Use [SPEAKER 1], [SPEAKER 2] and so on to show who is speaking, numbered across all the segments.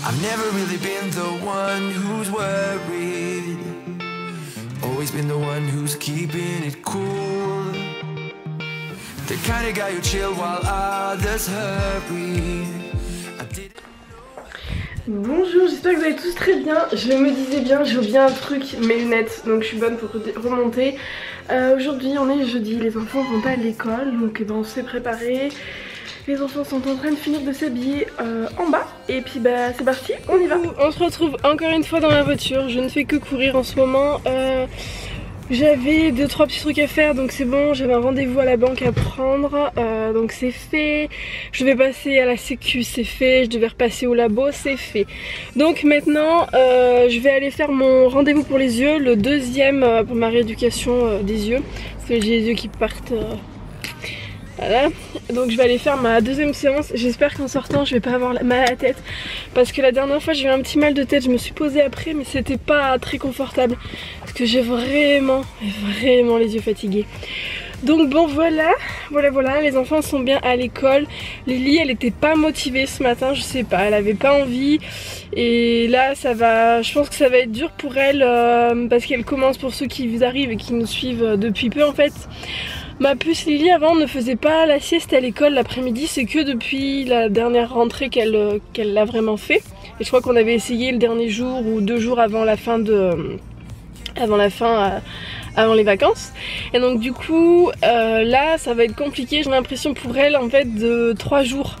[SPEAKER 1] I've never really been the one who's worried. Always been the one who's keeping it cool. The kind of guy who chill while others hurry.
[SPEAKER 2] Bonjour, j'espère que vous allez tous très bien. Je me disais bien, j'ai oublié un truc, mes lunettes, donc je suis bonne pour remonter. Aujourd'hui on est jeudi, les enfants vont pas à l'école, donc on s'est préparé. Les enfants sont en train de finir de s'habiller en bas. Et puis bah c'est parti, on y va. On se retrouve encore une fois dans la voiture. Je ne fais que courir en ce moment. J'avais 2-3 petits trucs à faire, donc c'est bon. J'avais un rendez-vous à la banque à prendre, donc c'est fait. Je vais passer à la sécu, c'est fait. Je devais repasser au labo, c'est fait. Donc maintenant je vais aller faire mon rendez-vous pour les yeux, le deuxième pour ma rééducation des yeux, parce que j'ai les yeux qui partent. Voilà, donc je vais aller faire ma deuxième séance. J'espère qu'en sortant je vais pas avoir mal à la tête, parce que la dernière fois j'ai eu un petit mal de tête. Je me suis posée après, mais c'était pas très confortable parce que j'ai vraiment les yeux fatigués. Donc bon voilà, les enfants sont bien à l'école. Lily elle était pas motivée ce matin, je sais pas, elle avait pas envie. Et là ça va, je pense que ça va être dur pour elle parce qu'elle commence, pour ceux qui arrivent et qui nous suivent depuis peu en fait. Ma puce Lily avant ne faisait pas la sieste à l'école l'après-midi, c'est que depuis la dernière rentrée qu'elle l'a vraiment fait. Et je crois qu'on avait essayé le dernier jour ou 2 jours avant la fin avant les vacances. Et donc du coup là ça va être compliqué, j'ai l'impression pour elle en fait de 3 jours.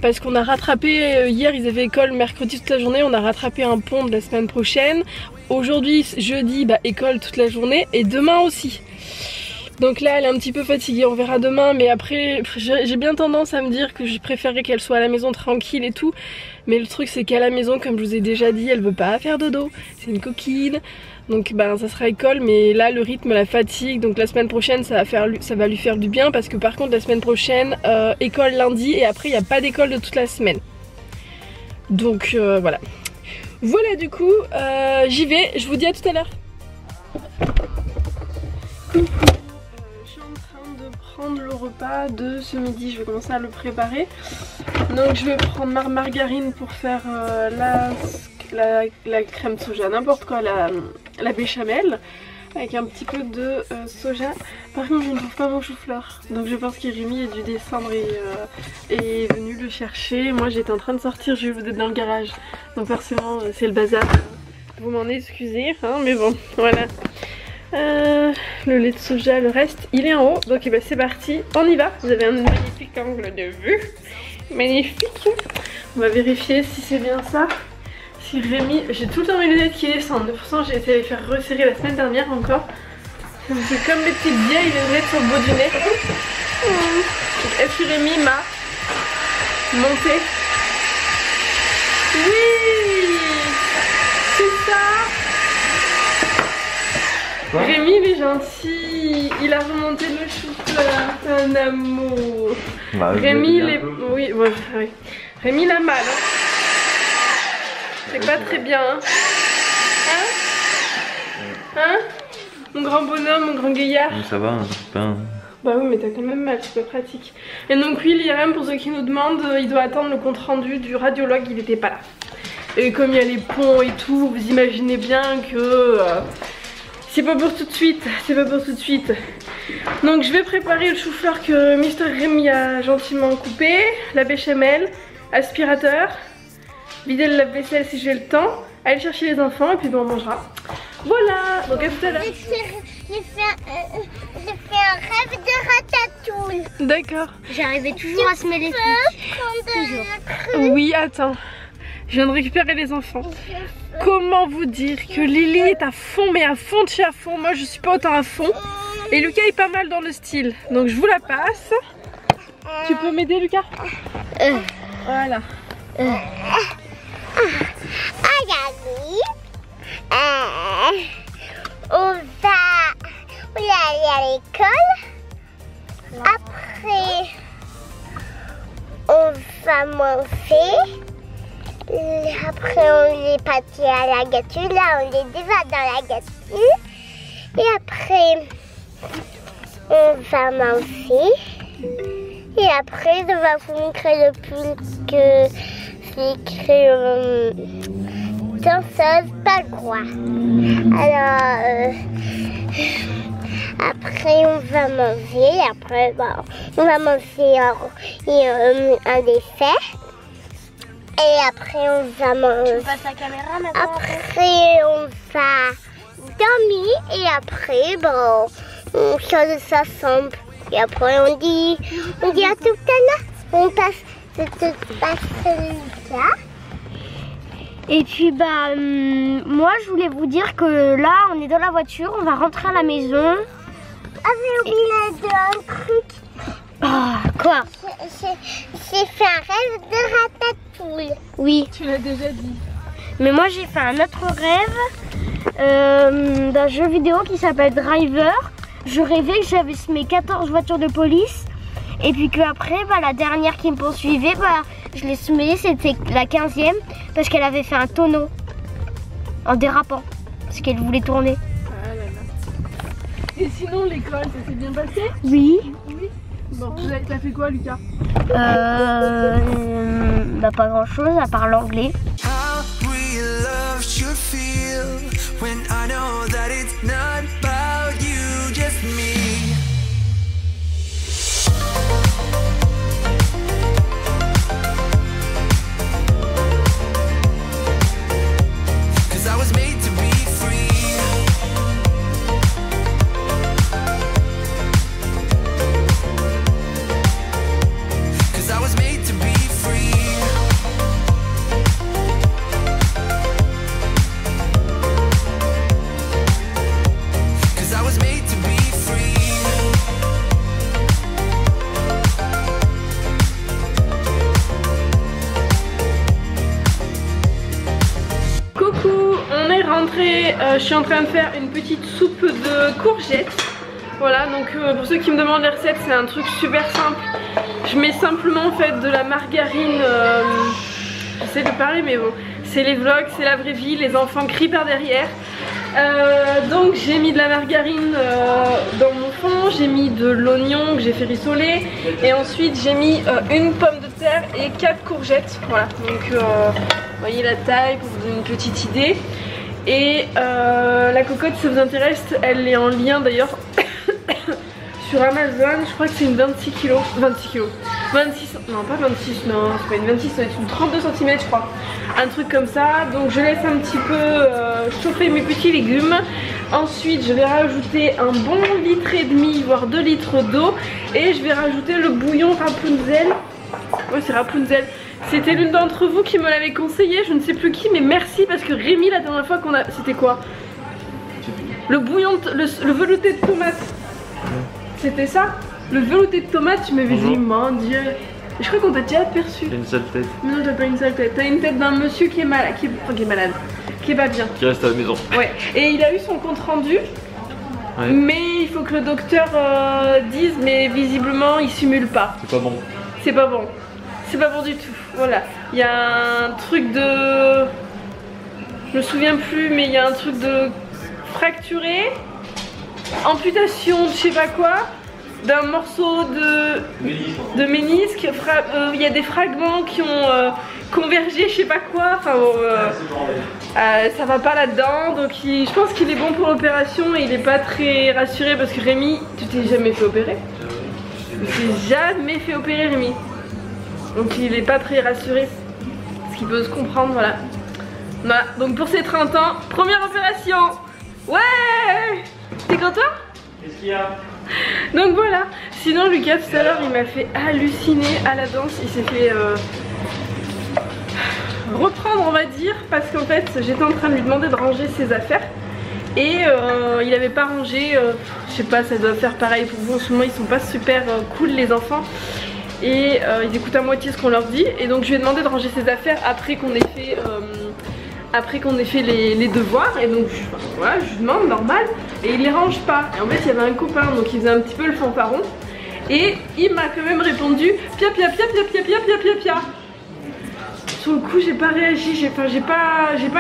[SPEAKER 2] Parce qu'on a rattrapé, hier ils avaient école mercredi toute la journée, on a rattrapé un pont de la semaine prochaine. Aujourd'hui jeudi bah, école toute la journée et demain aussi. Donc là elle est un petit peu fatiguée, on verra demain, mais après j'ai bien tendance à me dire que je préférerais qu'elle soit à la maison tranquille et tout. Mais le truc c'est qu'à la maison, comme je vous ai déjà dit, elle veut pas faire dodo, c'est une coquine. Donc ben ça sera école, mais là le rythme la fatigue, donc la semaine prochaine ça va lui faire du bien, parce que par contre la semaine prochaine école lundi et après il n'y a pas d'école de toute la semaine. Donc voilà. Voilà du coup, j'y vais, je vous dis à tout à l'heure. Prendre le repas de ce midi, je vais commencer à le préparer. Donc je vais prendre ma margarine pour faire la crème soja, n'importe quoi, la béchamel avec un petit peu de soja. Par contre je ne trouve pas mon chou-fleur, donc je pense qu'Rémi a dû descendre et est venu le chercher. Moi j'étais en train de sortir, je vais vous être dans le garage, donc forcément c'est le bazar, vous m'en excusez hein, mais bon voilà. Le lait de soja, le reste il est en haut, donc ben, c'est parti, on y va. Vous avez un magnifique angle de vue, magnifique. On va vérifier si c'est bien ça. Si Rémi, j'ai tout le temps mes lunettes qui descendent, de toute façon j'ai essayé de les faire resserrer la semaine dernière encore. C'est comme les petites vieilles lunettes sur le bout du nez. Est-ce que Rémi m'a monté? Oui, c'est ça. Rémi il est gentil, il a remonté le chou-fleur, un amour. Bah, Rémi il est... Oui, ouais, oui. Rémi il a mal hein. C'est pas très bien hein. Hein mon grand bonhomme, mon grand gaillard.
[SPEAKER 3] Ça va, pas...
[SPEAKER 2] Bah oui mais t'as quand même mal, c'est pas pratique. Et donc oui l'IRM, pour ceux qui nous demandent, il doit attendre le compte rendu du radiologue, il était pas là. Et comme il y a les ponts et tout, vous imaginez bien que... c'est pas pour tout de suite, c'est pas pour tout de suite. Donc je vais préparer le chou-fleur que Mr Rémi a gentiment coupé, la béchamel, aspirateur, vider le lave-vaisselle si j'ai le temps, aller chercher les enfants et puis bon, on mangera. Voilà, donc à tout à l'heure.
[SPEAKER 4] J'ai fait un rêve de ratatouille.
[SPEAKER 2] D'accord.
[SPEAKER 4] J'arrivais toujours à semer les trucs. Toujours.
[SPEAKER 2] Oui, attends. Je viens de récupérer les enfants. Comment vous dire que Lily est à fond, mais à fond de chez à fond. Moi je suis pas autant à fond. Et Lucas est pas mal dans le style. Donc je vous la passe. Tu peux m'aider Lucas? Voilà.
[SPEAKER 4] On va aller à l'école. Après on va manger. Après on est parti à la gâterie, là on est déjà dans la gâterie. Et après on va manger. Et après je vais vous montrer le pull que c'est écrit danseuse, pas le droit. Alors, après on va manger, après on va manger un dessert. Et après on va manger.
[SPEAKER 3] Tu passes la caméra maintenant.
[SPEAKER 4] Après on va dormir et après on se s'assemble. Et après on dit à tout à l'heure. On passe là.
[SPEAKER 3] Et puis moi je voulais vous dire que là on est dans la voiture, on va rentrer à la maison.
[SPEAKER 4] Ah, j'ai oublié un truc.
[SPEAKER 3] Ah, quoi?
[SPEAKER 4] J'ai fait un rêve de ratatouille.
[SPEAKER 3] Oui.
[SPEAKER 2] Tu l'as déjà dit.
[SPEAKER 3] Mais moi j'ai fait un autre rêve d'un jeu vidéo qui s'appelle Driver. Je rêvais que j'avais semé 14 voitures de police. Et puis qu'après, la dernière qui me poursuivait, je l'ai semée, c'était la 15e. Parce qu'elle avait fait un tonneau en dérapant. Parce qu'elle voulait tourner.
[SPEAKER 2] Ah là là. Et sinon l'école, ça s'est bien passé?
[SPEAKER 3] Oui.
[SPEAKER 2] Oui. Bon, t'as fait quoi Lucas?
[SPEAKER 3] Pas grand chose à part l'anglais.
[SPEAKER 1] How real love should feel when I know that it's not about you, just me. 'Cause I was made to be free. 'Cause I was made to be free.
[SPEAKER 2] Coucou, on est rentré. Je suis en train de faire une petite soupe de courgettes. Voilà, donc pour ceux qui me demandent les recettes, c'est un truc super simple. Je mets simplement en fait de la margarine. J'essaie de parler, mais bon, c'est les vlogs, c'est la vraie vie, les enfants crient par derrière. Donc j'ai mis de la margarine dans mon fond, j'ai mis de l'oignon que j'ai fait rissoler et ensuite j'ai mis une pomme de terre et 4 courgettes. Voilà, donc vous voyez la taille pour vous donner une petite idée. Et la cocotte, si ça vous intéresse, elle est en lien d'ailleurs sur Amazon. Je crois que c'est une 26 kg, 26 kg, 26, non pas 26, non c'est pas une 26, c'est une 32 cm je crois, un truc comme ça. Donc je laisse un petit peu chauffer mes petits légumes. Ensuite je vais rajouter un bon litre et demi voire 2 litres d'eau et je vais rajouter le bouillon Rapunzel. Ouais, c'est Rapunzel. C'était l'une d'entre vous qui me l'avait conseillé, je ne sais plus qui, mais merci parce que Rémi la dernière fois qu'on a... C'était quoi? Le bouillon, le velouté de tomate. C'était ça? Le velouté de tomate, tu m'avais dit, mon dieu. Je crois qu'on t'a déjà aperçu.
[SPEAKER 5] T'as une sale tête.
[SPEAKER 2] Mais non, t'as pas une sale tête. T'as une tête d'un monsieur qui est malade, qui est malade, qui est pas bien.
[SPEAKER 5] Qui reste à la maison.
[SPEAKER 2] Ouais. Et il a eu son compte rendu.
[SPEAKER 5] Ouais.
[SPEAKER 2] Mais il faut que le docteur dise, mais visiblement il simule pas.
[SPEAKER 5] C'est pas bon.
[SPEAKER 2] C'est pas bon. C'est pas bon du tout. Voilà. Il y a un truc de... Je me souviens plus, mais il y a un truc de fracturé. Amputation de je sais pas quoi. D'un morceau de ménisque. Il y a des fragments qui ont convergé, je sais pas quoi. Enfin bon, ça va pas là-dedans. Donc je pense qu'il est bon pour l'opération et il est pas très rassuré parce que Rémi, tu t'es jamais fait opérer? Tu t'es jamais fait opérer, Rémi. Donc il est pas très rassuré. Ce qui peut se comprendre, voilà. Voilà, donc pour ses 30 ans, première opération. Ouais! T'es content?
[SPEAKER 5] Qu'est-ce qu'il y a?
[SPEAKER 2] Donc voilà. Sinon Lucas tout à l'heure il m'a fait halluciner à la danse. Il s'est fait reprendre on va dire. Parce qu'en fait j'étais en train de lui demander de ranger ses affaires. Et il avait pas rangé. Je sais pas, ça doit faire pareil pour vous. En ce moment ils sont pas super cool les enfants. Et ils écoutent à moitié ce qu'on leur dit. Et donc je lui ai demandé de ranger ses affaires après qu'on ait fait les devoirs. Et donc voilà, je lui demande normal. Et il les range pas. Et en fait il y avait un copain donc il faisait un petit peu le fanfaron. Et il m'a quand même répondu pia pia pia pia pia pia pia pia pia. Sur le coup j'ai pas réagi, j'ai pas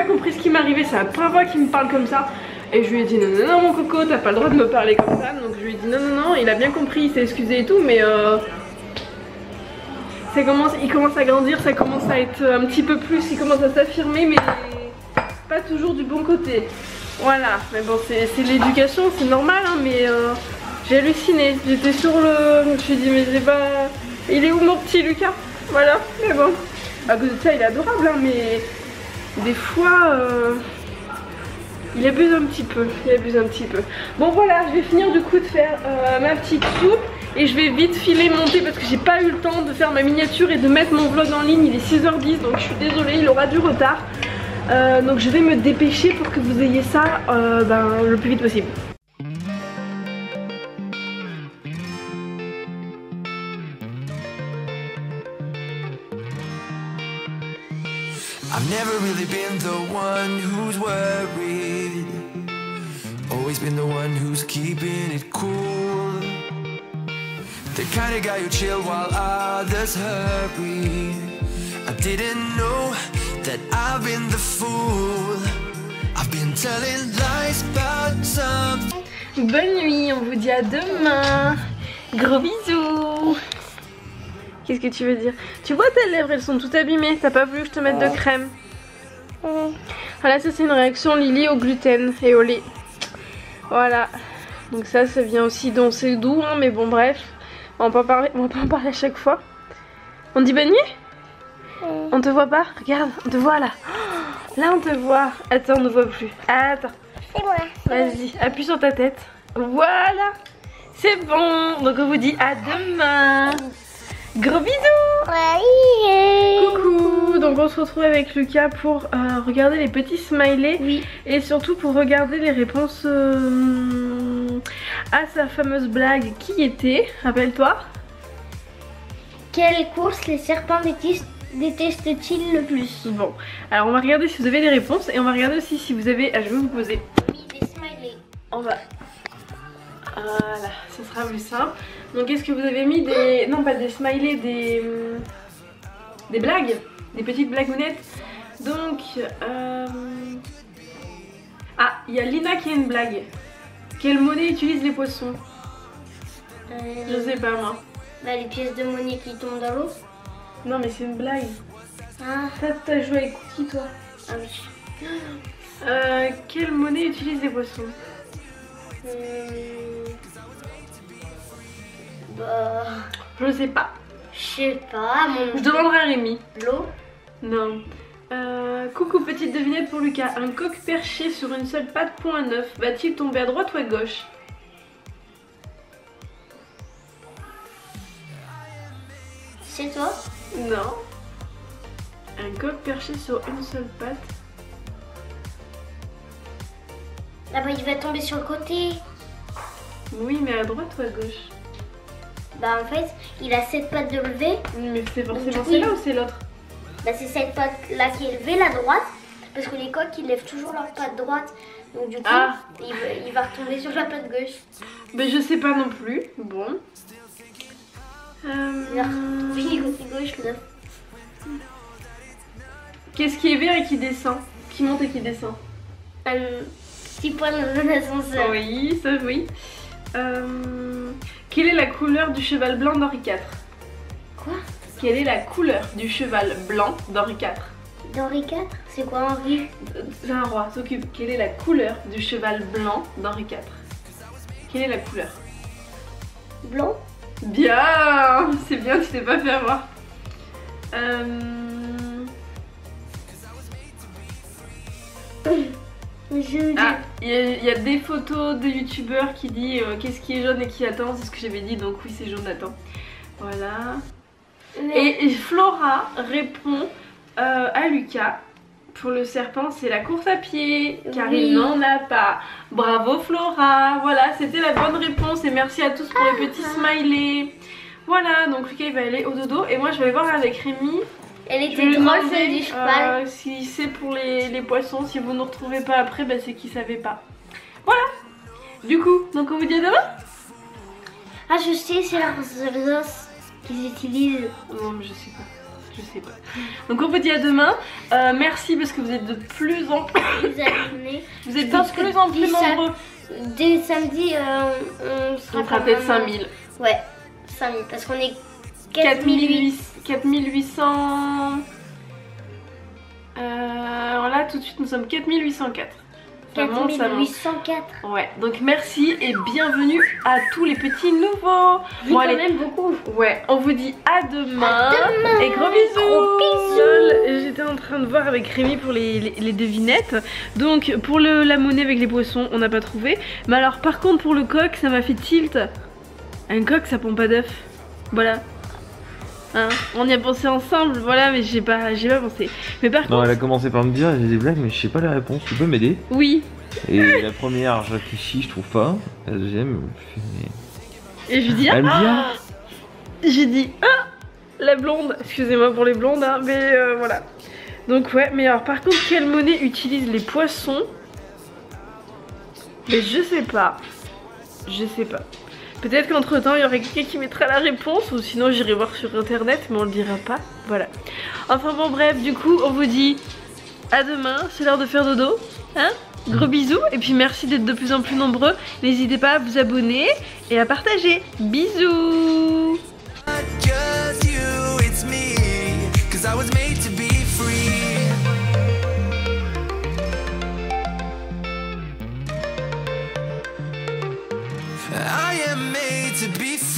[SPEAKER 2] compris ce qui m'arrivait. C'est la première fois qu'il me parle comme ça. Et je lui ai dit non non non mon coco, t'as pas le droit de me parler comme ça. Donc je lui ai dit non non non, il a bien compris, il s'est excusé et tout, mais il commence à grandir, ça commence à être un petit peu plus, il commence à s'affirmer, mais pas toujours du bon côté. Voilà, mais bon, c'est l'éducation, c'est normal, hein, mais j'ai halluciné. J'étais sur le... Je me suis dit, mais j'ai pas... Il est où mon petit Lucas? Voilà, mais bon. À cause de ça, il est adorable, hein, mais des fois... il abuse un petit peu, Bon voilà, je vais finir du coup de faire ma petite soupe. Et je vais vite filer monter parce que j'ai pas eu le temps de faire ma miniature et de mettre mon vlog en ligne. Il est 6h10 donc je suis désolée, il aura du retard. Donc je vais me dépêcher pour que vous ayez ça le plus vite possible.
[SPEAKER 1] I've never really been the one who's worried. Always been the one who's keeping it cool. The kind of guy who chill while others hurry. I didn't know that I've been the fool. I've been telling lies about something.
[SPEAKER 2] Bonne nuit, on vous dit à demain. Gros bisous. Qu'est-ce que tu veux dire? Tu vois tes lèvres, elles sont toutes abîmées. T'as pas voulu que je te mette de crème? Voilà, ça c'est une réaction Lily au gluten et au lait. Voilà. Donc ça vient aussi dans c'est doux, hein, mais bon bref. On va pas en parler à chaque fois. On dit bonne nuit? On te voit pas? Regarde, on te voit là. Là on te voit. Attends, on ne voit plus. Attends.
[SPEAKER 4] C'est moi.
[SPEAKER 2] Vas-y, appuie sur ta tête. Voilà. C'est bon. Donc on vous dit à demain. Gros bisous.
[SPEAKER 4] Ouais.
[SPEAKER 2] Coucou. Donc on se retrouve avec Lucas pour regarder les petits smileys.
[SPEAKER 3] Oui.
[SPEAKER 2] Et surtout pour regarder les réponses à sa fameuse blague qui était, rappelle-toi.
[SPEAKER 3] Quelle course les serpents détestent-ils le plus?
[SPEAKER 2] Bon, alors on va regarder si vous avez les réponses et on va regarder aussi si vous avez... Ah, je vais vous poser.
[SPEAKER 3] Oui, des smileys.
[SPEAKER 2] On va... Voilà, ce sera plus simple. Donc est-ce que vous avez mis des... Non, pas des smileys, des blagues, des petites blagounettes. Donc... Ah, il y a Lina qui a une blague. Quelle monnaie utilisent les poissons? Je sais pas moi.
[SPEAKER 3] Bah, les pièces de monnaie qui tombent dans l'eau.
[SPEAKER 2] Non mais c'est une blague.
[SPEAKER 3] Ah,
[SPEAKER 2] T'as joué avec qui toi?
[SPEAKER 3] ah oui.
[SPEAKER 2] Quelle monnaie utilisent les poissons?
[SPEAKER 3] Bah,
[SPEAKER 2] Je sais pas.
[SPEAKER 3] je sais pas.
[SPEAKER 2] Je demanderai à Rémi.
[SPEAKER 3] L'eau.
[SPEAKER 2] Non. Coucou, petite devinette pour Lucas. Un coq perché sur une seule patte point neuf va-t-il tomber à droite ou à gauche?
[SPEAKER 3] C'est toi?
[SPEAKER 2] Non. Un coq perché sur une seule patte.
[SPEAKER 3] Ah bah, il va tomber sur le côté.
[SPEAKER 2] Oui, mais à droite ou à gauche?
[SPEAKER 3] Bah, en fait, il a cette patte de lever.
[SPEAKER 2] Oui, mais c'est forcément
[SPEAKER 3] Du coup,
[SPEAKER 2] celle-là ou c'est l'autre?
[SPEAKER 3] Bah, c'est cette patte là qui est levée, la droite. Parce que les coqs ils lèvent toujours leur patte droite. Donc du coup, il va retomber sur la patte gauche.
[SPEAKER 2] Ben je sais pas non plus. Bon.
[SPEAKER 3] Oui, côté gauche là.
[SPEAKER 2] Qu'est-ce qui est vert et qui descend? Qui monte et qui descend?
[SPEAKER 3] Un petit point dans l'ascenseur.
[SPEAKER 2] Oui, ça oui. Quelle est la couleur du cheval blanc d'Henri IV?
[SPEAKER 3] Quoi?
[SPEAKER 2] Quelle est la couleur du cheval blanc d'Henri IV?
[SPEAKER 3] D'Henri IV? C'est quoi Henri?
[SPEAKER 2] C'est un roi, s'occupe. Quelle est la couleur du cheval blanc d'Henri IV? Quelle est la couleur?
[SPEAKER 3] Blanc?
[SPEAKER 2] Bien! C'est bien, tu t'es pas fait avoir. Ah, il y a des photos de youtubeurs qui disent qu'est-ce qui est jaune et qui attend, c'est ce que j'avais dit, donc oui c'est jaune, attend. Voilà. Et Flora répond à Lucas, pour le serpent c'est la course à pied, car
[SPEAKER 3] Oui.
[SPEAKER 2] il n'en a pas. Bravo Flora, voilà c'était la bonne réponse et merci à tous pour les petits smileys. Voilà, donc Lucas il va aller au dodo et moi je vais aller voir avec Rémi.
[SPEAKER 3] Elle
[SPEAKER 2] Je vais lui
[SPEAKER 3] était grosse
[SPEAKER 2] demander
[SPEAKER 3] du cheval.
[SPEAKER 2] si c'est pour les poissons, si vous ne retrouvez pas après, bah, c'est qu'ils savaient pas. Voilà. Du coup, donc on vous dit à demain.
[SPEAKER 3] Ah, je sais, c'est leurs os qu'ils utilisent.
[SPEAKER 2] Non mais je sais pas. Je sais pas. Donc on vous dit à demain. Merci parce que vous êtes de plus en plus.
[SPEAKER 3] Les abonnés.
[SPEAKER 2] Vous êtes
[SPEAKER 3] Je pense
[SPEAKER 2] de plus en plus nombreux.
[SPEAKER 3] Dès samedi, on
[SPEAKER 2] On fera peut-être 5000.
[SPEAKER 3] Ouais, 5000 parce qu'on est
[SPEAKER 2] 4800... alors là tout de suite nous sommes 4804. Ça monte, ça monte.
[SPEAKER 3] 4804.
[SPEAKER 2] Ouais, donc merci et bienvenue à tous les petits nouveaux.
[SPEAKER 3] Bon, quand même beaucoup.
[SPEAKER 2] Ouais, on vous dit à demain. Et gros bisous.
[SPEAKER 3] Gros bisous.
[SPEAKER 2] Lol, j'étais en train de voir avec Rémi pour les devinettes. Donc pour la monnaie avec les poissons, on n'a pas trouvé. Mais alors par contre pour le coq, ça m'a fait tilt. Un coq, ça pond pas d'œuf. Voilà. Hein, on y a pensé ensemble, voilà, mais j'ai pas pensé. Mais par
[SPEAKER 6] Non,
[SPEAKER 2] contre...
[SPEAKER 6] elle a commencé par me dire j'ai des blagues mais je sais pas la réponse, tu peux m'aider?
[SPEAKER 2] Oui.
[SPEAKER 6] Et la première, je réfléchis, je trouve pas. La deuxième, je fais,
[SPEAKER 2] Et je lui dis...
[SPEAKER 6] elle me dit
[SPEAKER 2] ah, j'ai dit... Ah, la blonde. Excusez-moi pour les blondes, hein, mais voilà. Donc ouais, mais alors par contre, quelle monnaie utilise les poissons? Mais je sais pas. Je sais pas. Peut-être qu'entre temps il y aurait quelqu'un qui mettra la réponse, ou sinon j'irai voir sur internet, mais on le dira pas. Voilà. Enfin bon bref, du coup on vous dit à demain, c'est l'heure de faire dodo. Hein? Gros bisous, et puis merci d'être de plus en plus nombreux. N'hésitez pas à vous abonner et à partager. Bisous.
[SPEAKER 1] Just you, it's me, 'cause I was made to be free. I am made to be free.